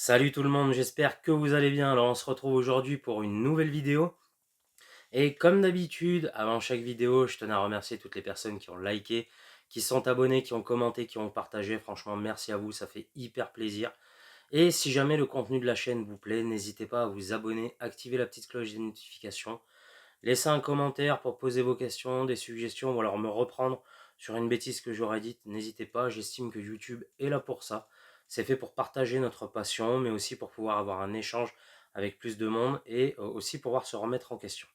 Salut tout le monde, j'espère que vous allez bien. Alors on se retrouve aujourd'hui pour une nouvelle vidéo. Et comme d'habitude, avant chaque vidéo, je tenais à remercier toutes les personnes qui ont liké, qui sont abonnées, qui ont commenté, qui ont partagé. Franchement, merci à vous, ça fait hyper plaisir. Et si jamais le contenu de la chaîne vous plaît, n'hésitez pas à vous abonner, activer la petite cloche des notifications, laisser un commentaire pour poser vos questions, des suggestions ou alors me reprendre sur une bêtise que j'aurais dite. N'hésitez pas, j'estime que YouTube est là pour ça. C'est fait pour partager notre passion, mais aussi pour pouvoir avoir un échange avec plus de monde et aussi pouvoir se remettre en question.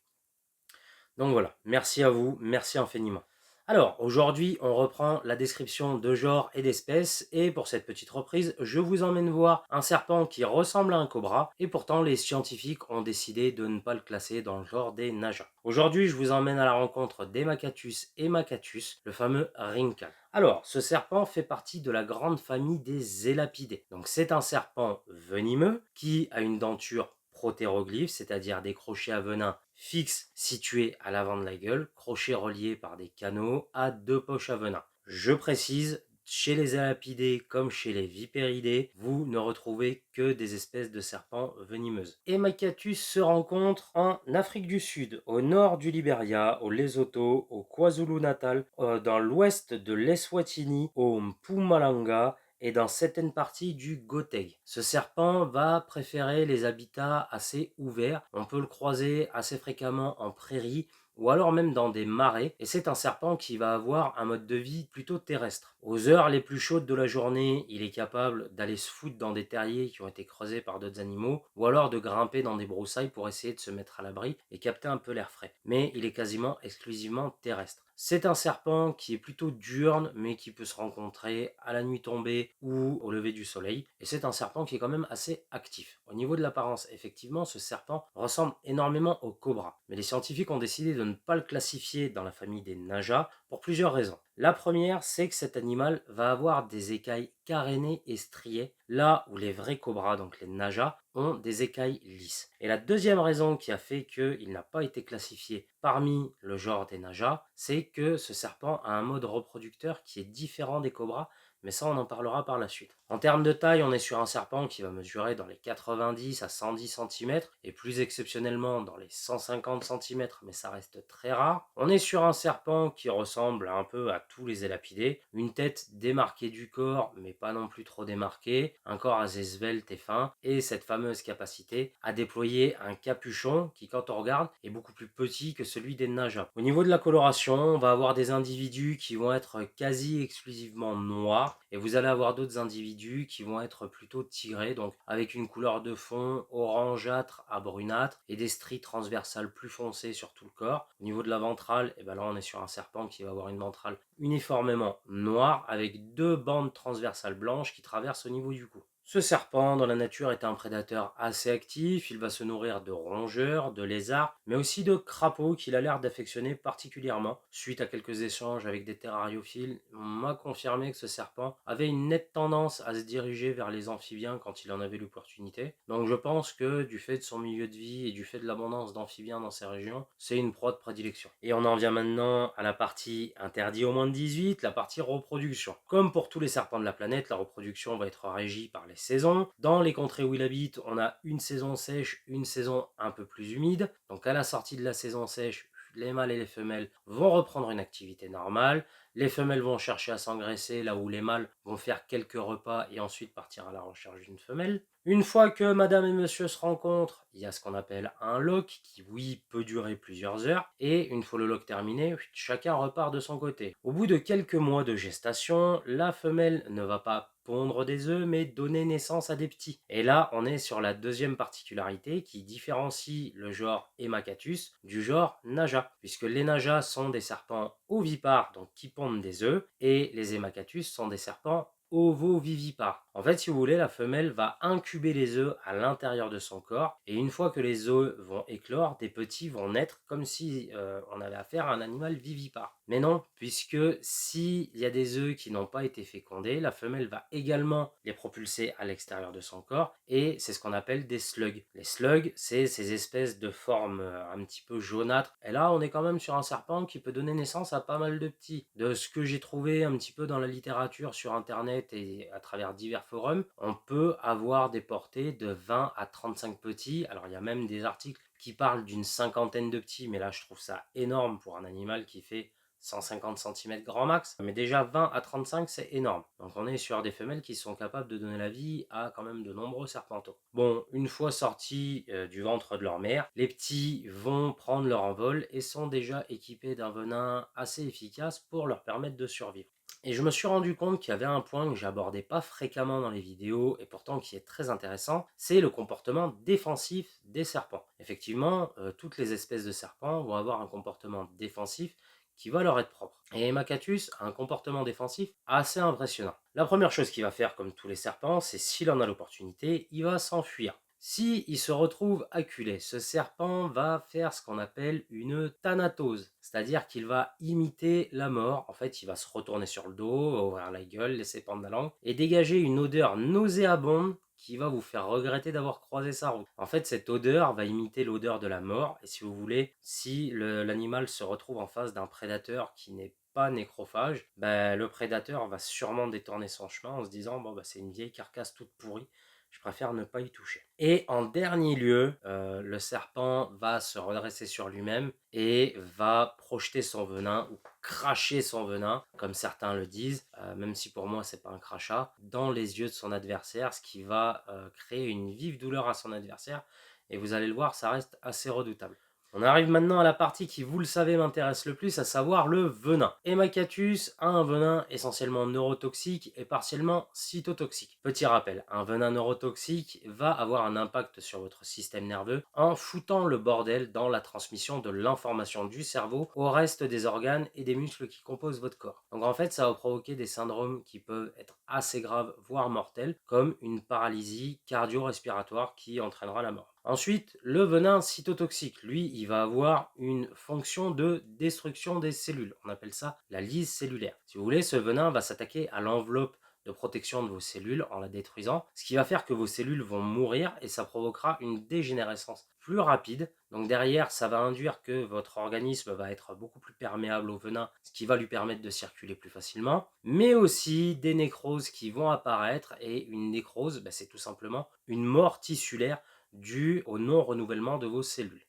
Donc voilà, merci à vous, merci infiniment. Alors, aujourd'hui, on reprend la description de genre et d'espèces, et pour cette petite reprise, je vous emmène voir un serpent qui ressemble à un cobra, et pourtant les scientifiques ont décidé de ne pas le classer dans le genre des najas. Aujourd'hui, je vous emmène à la rencontre d'Hemacatus hemacatus, le fameux rincal. Alors, ce serpent fait partie de la grande famille des élapidés. Donc c'est un serpent venimeux qui a une denture protéroglyphe, c'est-à-dire des crochets à venin fixes situés à l'avant de la gueule, crochets reliés par des canaux à deux poches à venin. Je précise, chez les élapidés comme chez les vipéridés, vous ne retrouvez que des espèces de serpents venimeuses. Hemacatus se rencontre en Afrique du Sud, au nord du Liberia, au Lesotho, au KwaZulu-Natal, dans l'ouest de l'Eswatini, au Mpumalanga, et dans certaines parties du Gauteng. Ce serpent va préférer les habitats assez ouverts. On peut le croiser assez fréquemment en prairie ou alors même dans des marais, et c'est un serpent qui va avoir un mode de vie plutôt terrestre. Aux heures les plus chaudes de la journée, il est capable d'aller se foutre dans des terriers qui ont été creusés par d'autres animaux, ou alors de grimper dans des broussailles pour essayer de se mettre à l'abri et capter un peu l'air frais. Mais il est quasiment exclusivement terrestre. C'est un serpent qui est plutôt diurne, mais qui peut se rencontrer à la nuit tombée ou au lever du soleil. Et c'est un serpent qui est quand même assez actif. Au niveau de l'apparence, effectivement, ce serpent ressemble énormément au cobra. Mais les scientifiques ont décidé de ne pas le classifier dans la famille des najas pour plusieurs raisons. La première, c'est que cet animal va avoir des écailles carénées et striées, là où les vrais cobras, donc les najas, ont des écailles lisses. Et la deuxième raison qui a fait qu'il n'a pas été classifié parmi le genre des najas, c'est que ce serpent a un mode reproducteur qui est différent des cobras, mais ça on en parlera par la suite. En termes de taille, on est sur un serpent qui va mesurer dans les 90 à 110 cm, et plus exceptionnellement dans les 150 cm, mais ça reste très rare. On est sur un serpent qui ressemble un peu à tous les élapidés, une tête démarquée du corps, mais pas non plus trop démarquée, un corps assez svelte et fin, et cette fameuse capacité à déployer un capuchon qui, quand on regarde, est beaucoup plus petit que celui des najas. Au niveau de la coloration, on va avoir des individus qui vont être quasi exclusivement noirs, et vous allez avoir d'autres individus qui vont être plutôt tigrés, donc avec une couleur de fond orangeâtre à brunâtre et des stries transversales plus foncées sur tout le corps. Au niveau de la ventrale, et ben là on est sur un serpent qui va avoir une ventrale uniformément noire avec deux bandes transversales blanches qui traversent au niveau du cou. Ce serpent, dans la nature, est un prédateur assez actif. Il va se nourrir de rongeurs, de lézards, mais aussi de crapauds qu'il a l'air d'affectionner particulièrement. Suite à quelques échanges avec des terrariophiles, on m'a confirmé que ce serpent avait une nette tendance à se diriger vers les amphibiens quand il en avait l'opportunité. Donc je pense que du fait de son milieu de vie et du fait de l'abondance d'amphibiens dans ces régions, c'est une proie de prédilection. Et on en vient maintenant à la partie interdit au moins de 18, la partie reproduction. Comme pour tous les serpents de la planète, la reproduction va être régie par les saisons. Dans les contrées où il habite, on a une saison sèche, une saison un peu plus humide. Donc à la sortie de la saison sèche, les mâles et les femelles vont reprendre une activité normale. Les femelles vont chercher à s'engraisser là où les mâles vont faire quelques repas et ensuite partir à la recherche d'une femelle. Une fois que madame et monsieur se rencontrent, il y a ce qu'on appelle un lock qui, oui, peut durer plusieurs heures. Et une fois le lock terminé, chacun repart de son côté. Au bout de quelques mois de gestation, la femelle ne va pas pondre des œufs mais donner naissance à des petits. Et là, on est sur la deuxième particularité qui différencie le genre Hemacatus du genre Naja, puisque les Najas sont des serpents ovipares, donc qui pondent des œufs, et les Hemacatus sont des serpents ovovivipares. En fait, si vous voulez, la femelle va incuber les œufs à l'intérieur de son corps, et une fois que les œufs vont éclore, des petits vont naître comme si on avait affaire à un animal vivipare. Mais non, puisque s'il y a des œufs qui n'ont pas été fécondés, la femelle va également les propulser à l'extérieur de son corps, et c'est ce qu'on appelle des slugs. Les slugs, c'est ces espèces de formes un petit peu jaunâtres, et là on est quand même sur un serpent qui peut donner naissance à pas mal de petits. De ce que j'ai trouvé un petit peu dans la littérature sur internet et à travers divers forum, on peut avoir des portées de 20 à 35 petits. Alors il y a même des articles qui parlent d'une cinquantaine de petits, mais là je trouve ça énorme pour un animal qui fait 150 cm grand max. Mais déjà 20 à 35 c'est énorme. Donc on est sur des femelles qui sont capables de donner la vie à quand même de nombreux serpentaux. Bon, une fois sortis du ventre de leur mère, les petits vont prendre leur envol et sont déjà équipés d'un venin assez efficace pour leur permettre de survivre. Et je me suis rendu compte qu'il y avait un point que j'abordais pas fréquemment dans les vidéos et pourtant qui est très intéressant, c'est le comportement défensif des serpents. Effectivement, toutes les espèces de serpents vont avoir un comportement défensif qui va leur être propre. Et Hemacatus a un comportement défensif assez impressionnant. La première chose qu'il va faire, comme tous les serpents, c'est s'il en a l'opportunité, il va s'enfuir. Si il se retrouve acculé, ce serpent va faire ce qu'on appelle une thanatose, c'est-à-dire qu'il va imiter la mort. En fait, il va se retourner sur le dos, ouvrir la gueule, laisser pendre la langue et dégager une odeur nauséabonde qui va vous faire regretter d'avoir croisé sa route. En fait, cette odeur va imiter l'odeur de la mort et si vous voulez, si l'animal se retrouve en face d'un prédateur qui n'est pas nécrophage, le prédateur va sûrement détourner son chemin en se disant bon c'est une vieille carcasse toute pourrie, je préfère ne pas y toucher. Et en dernier lieu, le serpent va se redresser sur lui-même et va projeter son venin ou cracher son venin, comme certains le disent, même si pour moi c'est pas un crachat, dans les yeux de son adversaire, ce qui va créer une vive douleur à son adversaire. Et vous allez le voir, ça reste assez redoutable. On arrive maintenant à la partie qui, vous le savez, m'intéresse le plus, à savoir le venin. Hemacatus a un venin essentiellement neurotoxique et partiellement cytotoxique. Petit rappel, un venin neurotoxique va avoir un impact sur votre système nerveux en foutant le bordel dans la transmission de l'information du cerveau au reste des organes et des muscles qui composent votre corps. Donc en fait, ça va provoquer des syndromes qui peuvent être assez graves, voire mortels, comme une paralysie cardio-respiratoire qui entraînera la mort. Ensuite, le venin cytotoxique, lui, il va avoir une fonction de destruction des cellules. On appelle ça la lyse cellulaire. Si vous voulez, ce venin va s'attaquer à l'enveloppe de protection de vos cellules en la détruisant, ce qui va faire que vos cellules vont mourir et ça provoquera une dégénérescence plus rapide. Donc derrière, ça va induire que votre organisme va être beaucoup plus perméable au venin, ce qui va lui permettre de circuler plus facilement, mais aussi des nécroses qui vont apparaître et une nécrose, c'est tout simplement une mort tissulaire dû au non-renouvellement de vos cellules.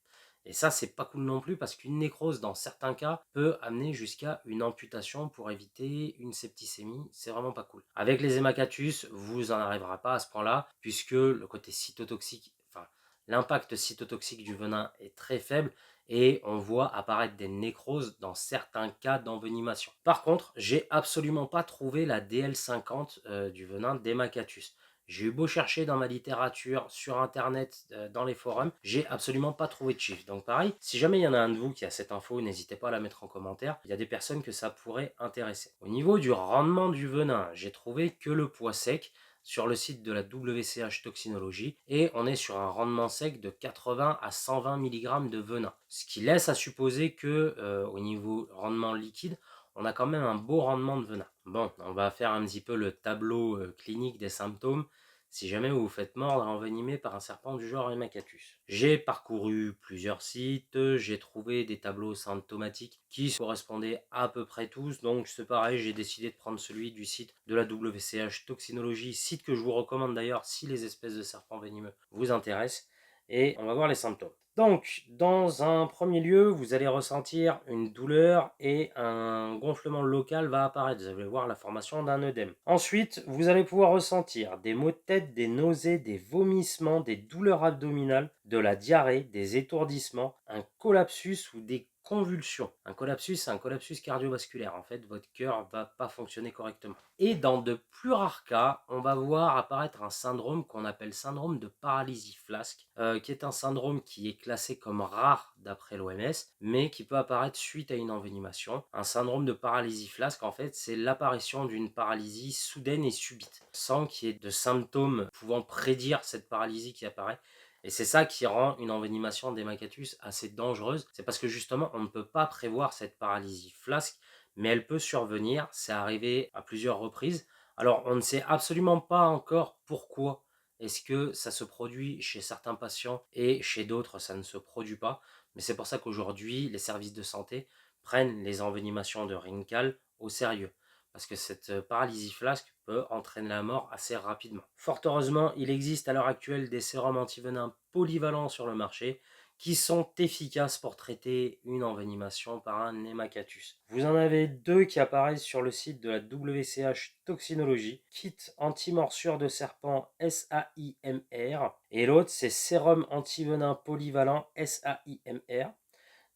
Et ça, c'est pas cool non plus parce qu'une nécrose, dans certains cas, peut amener jusqu'à une amputation pour éviter une septicémie. C'est vraiment pas cool. Avec les hémacatus, vous en arriverez pas à ce point-là puisque le côté cytotoxique, enfin, l'impact cytotoxique du venin est très faible et on voit apparaître des nécroses dans certains cas d'envenimation. Par contre, j'ai absolument pas trouvé la DL50 du venin d'hémacatus. J'ai eu beau chercher dans ma littérature, sur internet, dans les forums, j'ai absolument pas trouvé de chiffres. Donc pareil, si jamais il y en a un de vous qui a cette info, n'hésitez pas à la mettre en commentaire. Il y a des personnes que ça pourrait intéresser. Au niveau du rendement du venin, j'ai trouvé que le poids sec sur le site de la WCH Toxinologie et on est sur un rendement sec de 80 à 120 mg de venin. Ce qui laisse à supposer que au niveau rendement liquide, on a quand même un beau rendement de venin. Bon, on va faire un petit peu le tableau clinique des symptômes si jamais vous vous faites mordre et envenimer par un serpent du genre Hemacatus. J'ai parcouru plusieurs sites, j'ai trouvé des tableaux symptomatiques qui correspondaient à peu près tous, donc c'est pareil, j'ai décidé de prendre celui du site de la WCH Toxinologie, site que je vous recommande d'ailleurs si les espèces de serpents venimeux vous intéressent, et on va voir les symptômes. Donc, dans un premier lieu, vous allez ressentir une douleur et un gonflement local va apparaître. Vous allez voir la formation d'un œdème. Ensuite, vous allez pouvoir ressentir des maux de tête, des nausées, des vomissements, des douleurs abdominales, de la diarrhée, des étourdissements, un collapsus ou des convulsions. Un collapsus, c'est un collapsus cardiovasculaire. En fait, votre cœur ne va pas fonctionner correctement. Et dans de plus rares cas, on va voir apparaître un syndrome qu'on appelle syndrome de paralysie flasque, qui est un syndrome qui est classé comme rare d'après l'OMS, mais qui peut apparaître suite à une envenimation. Un syndrome de paralysie flasque, en fait, c'est l'apparition d'une paralysie soudaine et subite, sans qu'il y ait de symptômes pouvant prédire cette paralysie qui apparaît. Et c'est ça qui rend une envenimation d'Hemacatus assez dangereuse. C'est parce que justement, on ne peut pas prévoir cette paralysie flasque, mais elle peut survenir. C'est arrivé à plusieurs reprises. Alors, on ne sait absolument pas encore pourquoi est-ce que ça se produit chez certains patients et chez d'autres, ça ne se produit pas. Mais c'est pour ça qu'aujourd'hui, les services de santé prennent les envenimations de Rincal au sérieux. parce que cette paralysie flasque peut entraîner la mort assez rapidement. Fort heureusement, il existe à l'heure actuelle des sérums antivenins polyvalents sur le marché qui sont efficaces pour traiter une envenimation par un Nematotus. Vous en avez deux qui apparaissent sur le site de la WCH Toxinologie, kit anti-morsure de serpent SAIMR, et l'autre c'est sérum antivenin polyvalent SAIMR.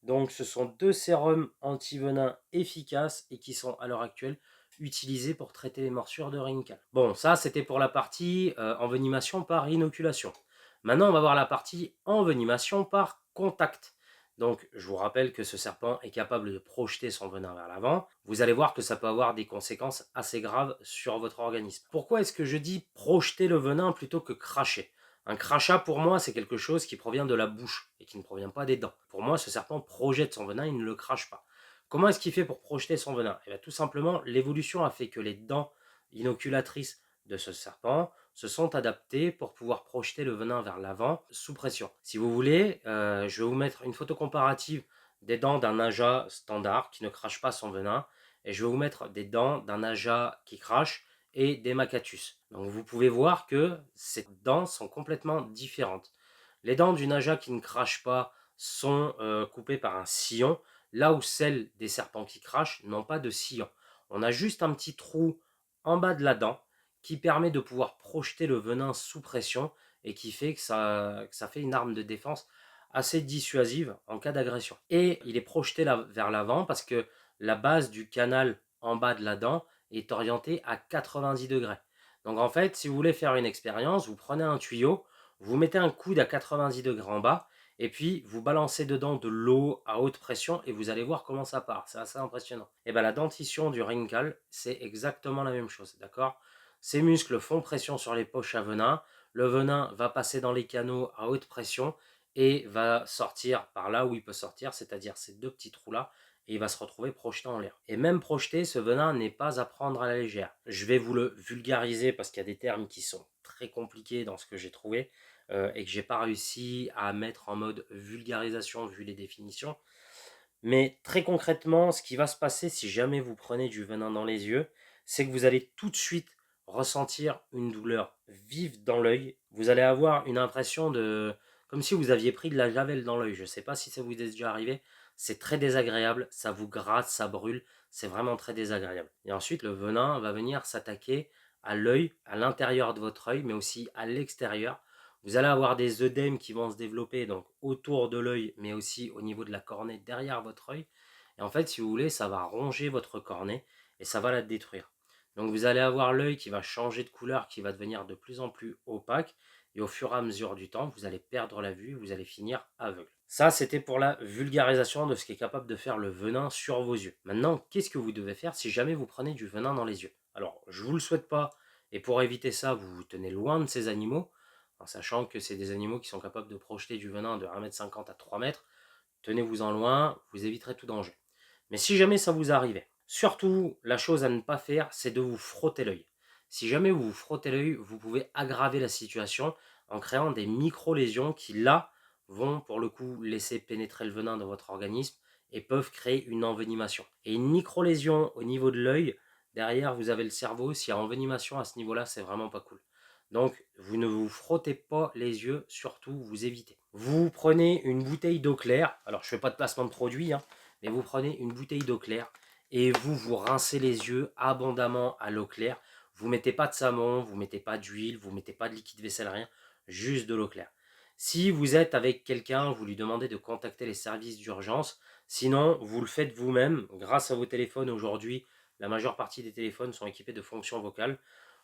Donc ce sont deux sérums antivenins efficaces et qui sont à l'heure actuelle utilisés pour traiter les morsures de rhincal. Bon, ça c'était pour la partie envenimation par inoculation. Maintenant on va voir la partie envenimation par contact. Donc je vous rappelle que ce serpent est capable de projeter son venin vers l'avant. Vous allez voir que ça peut avoir des conséquences assez graves sur votre organisme. Pourquoi est-ce que je dis projeter le venin plutôt que cracher? Un crachat, pour moi, c'est quelque chose qui provient de la bouche et qui ne provient pas des dents. Pour moi, ce serpent projette son venin, il ne le crache pas. Comment est-ce qu'il fait pour projeter son venin? Eh bien, tout simplement, l'évolution a fait que les dents inoculatrices de ce serpent se sont adaptées pour pouvoir projeter le venin vers l'avant sous pression. Si vous voulez, je vais vous mettre une photo comparative des dents d'un aja standard qui ne crache pas son venin, et je vais vous mettre des dents d'un aja qui crache et des macatus. Donc vous pouvez voir que ces dents sont complètement différentes. Les dents du naja qui ne crache pas sont coupées par un sillon, là où celles des serpents qui crachent n'ont pas de sillon. On a juste un petit trou en bas de la dent qui permet de pouvoir projeter le venin sous pression et qui fait que ça fait une arme de défense assez dissuasive en cas d'agression. Et il est projeté vers l'avant parce que la base du canal en bas de la dent est orienté à 90 degrés. Donc en fait, si vous voulez faire une expérience, vous prenez un tuyau, vous mettez un coude à 90 degrés en bas, et puis vous balancez dedans de l'eau à haute pression et vous allez voir comment ça part. C'est assez impressionnant. Et bien la dentition du rhincal, c'est exactement la même chose, d'accord? Ces muscles font pression sur les poches à venin, le venin va passer dans les canaux à haute pression et va sortir par là où il peut sortir, c'est-à-dire ces deux petits trous-là, et il va se retrouver projeté en l'air. Et même projeté, ce venin n'est pas à prendre à la légère. Je vais vous le vulgariser parce qu'il y a des termes qui sont très compliqués dans ce que j'ai trouvé et que j'ai pas réussi à mettre en mode vulgarisation vu les définitions. Mais très concrètement, ce qui va se passer si jamais vous prenez du venin dans les yeux, c'est que vous allez tout de suite ressentir une douleur vive dans l'œil. Vous allez avoir une impression de comme si vous aviez pris de la javel dans l'œil. Je ne sais pas si ça vous est déjà arrivé. C'est très désagréable, ça vous gratte, ça brûle, c'est vraiment très désagréable. Et ensuite, le venin va venir s'attaquer à l'œil, à l'intérieur de votre œil, mais aussi à l'extérieur. Vous allez avoir des œdèmes qui vont se développer donc autour de l'œil, mais aussi au niveau de la cornée derrière votre œil. Et en fait, si vous voulez, ça va ronger votre cornée et ça va la détruire. Donc vous allez avoir l'œil qui va changer de couleur, qui va devenir de plus en plus opaque. Et au fur et à mesure du temps, vous allez perdre la vue, vous allez finir aveugle. Ça, c'était pour la vulgarisation de ce qu'est capable de faire le venin sur vos yeux. Maintenant, qu'est-ce que vous devez faire si jamais vous prenez du venin dans les yeux? Alors, je ne vous le souhaite pas, et pour éviter ça, vous vous tenez loin de ces animaux, en sachant que c'est des animaux qui sont capables de projeter du venin de 1,50 m à 3 mètres. Tenez-vous-en loin, vous éviterez tout danger. Mais si jamais ça vous arrivait, surtout la chose à ne pas faire, c'est de vous frotter l'œil. Si jamais vous vous frottez l'œil, vous pouvez aggraver la situation en créant des micro-lésions qui, là, vont pour le coup laisser pénétrer le venin dans votre organisme et peuvent créer une envenimation. Et une micro-lésion au niveau de l'œil, derrière vous avez le cerveau, s'il y a envenimation à ce niveau-là, c'est vraiment pas cool. Donc, vous ne vous frottez pas les yeux, surtout, vous évitez. Vous prenez une bouteille d'eau claire, alors je ne fais pas de placement de produit, hein, mais vous prenez une bouteille d'eau claire et vous vous rincez les yeux abondamment à l'eau claire. Vous ne mettez pas de savon, vous ne mettez pas d'huile, vous ne mettez pas de liquide vaisselle, rien, juste de l'eau claire. Si vous êtes avec quelqu'un, vous lui demandez de contacter les services d'urgence. Sinon, vous le faites vous-même grâce à vos téléphones aujourd'hui. La majeure partie des téléphones sont équipés de fonctions vocales.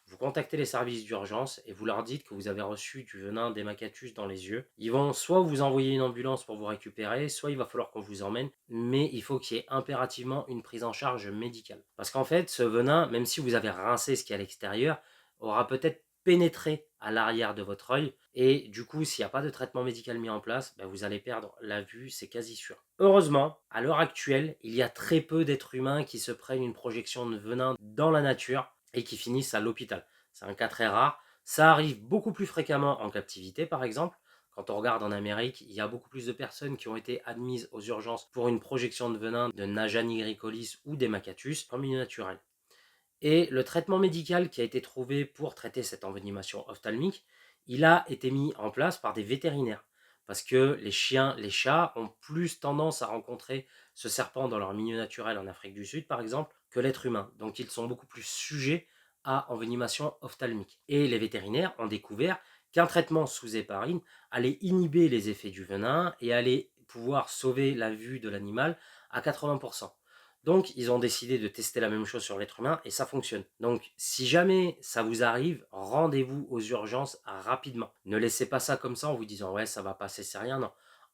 Vous contactez les services d'urgence et vous leur dites que vous avez reçu du venin d'hémacatus dans les yeux. Ils vont soit vous envoyer une ambulance pour vous récupérer, soit il va falloir qu'on vous emmène, mais il faut qu'il y ait impérativement une prise en charge médicale. Parce qu'en fait, ce venin, même si vous avez rincé ce qui est à l'extérieur, aura peut-être pénétré à l'arrière de votre œil et du coup, s'il n'y a pas de traitement médical mis en place, vous allez perdre la vue, c'est quasi sûr. Heureusement, à l'heure actuelle, il y a très peu d'êtres humains qui se prennent une projection de venin dans la nature et qui finissent à l'hôpital. C'est un cas très rare. Ça arrive beaucoup plus fréquemment en captivité, par exemple. Quand on regarde en Amérique, il y a beaucoup plus de personnes qui ont été admises aux urgences pour une projection de venin de Naja nigricolis ou d'Hémacatus en milieu naturel. Et le traitement médical qui a été trouvé pour traiter cette envenimation ophtalmique, il a été mis en place par des vétérinaires. Parce que les chiens, les chats ont plus tendance à rencontrer ce serpent dans leur milieu naturel en Afrique du Sud, par exemple, que l'être humain. Donc ils sont beaucoup plus sujets à envenimation ophtalmique. Et les vétérinaires ont découvert qu'un traitement sous héparine allait inhiber les effets du venin et allait pouvoir sauver la vue de l'animal à 80%. Donc, ils ont décidé de tester la même chose sur l'être humain et ça fonctionne. Donc, si jamais ça vous arrive, rendez-vous aux urgences rapidement. Ne laissez pas ça comme ça en vous disant ouais, ça va passer, c'est rien. Non,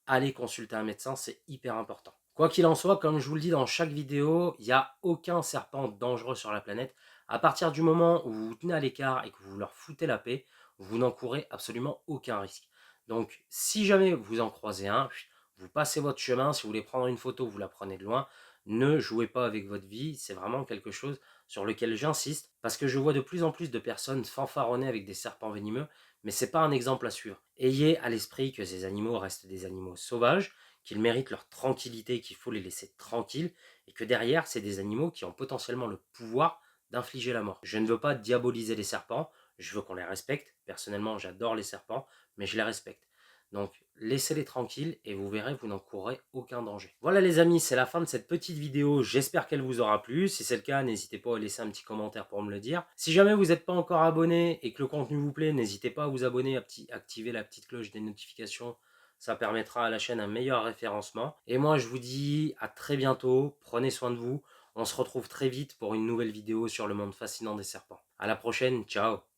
allez consulter un médecin, c'est hyper important. Quoi qu'il en soit, comme je vous le dis dans chaque vidéo, il n'y a aucun serpent dangereux sur la planète. À partir du moment où vous vous tenez à l'écart et que vous leur foutez la paix, vous n'encourez absolument aucun risque. Donc, si jamais vous en croisez un, vous passez votre chemin. Si vous voulez prendre une photo, vous la prenez de loin. Ne jouez pas avec votre vie, c'est vraiment quelque chose sur lequel j'insiste, parce que je vois de plus en plus de personnes fanfaronner avec des serpents venimeux, mais c'est pas un exemple à suivre. Ayez à l'esprit que ces animaux restent des animaux sauvages, qu'ils méritent leur tranquillité, qu'il faut les laisser tranquilles, et que derrière, c'est des animaux qui ont potentiellement le pouvoir d'infliger la mort. Je ne veux pas diaboliser les serpents, je veux qu'on les respecte. Personnellement, j'adore les serpents, mais je les respecte. Donc, laissez-les tranquilles et vous verrez, vous n'encourrez aucun danger. Voilà les amis, c'est la fin de cette petite vidéo. J'espère qu'elle vous aura plu. Si c'est le cas, n'hésitez pas à laisser un petit commentaire pour me le dire. Si jamais vous n'êtes pas encore abonné et que le contenu vous plaît, n'hésitez pas à vous abonner, à activer la petite cloche des notifications. Ça permettra à la chaîne un meilleur référencement. Et moi, je vous dis à très bientôt. Prenez soin de vous. On se retrouve très vite pour une nouvelle vidéo sur le monde fascinant des serpents. À la prochaine, ciao!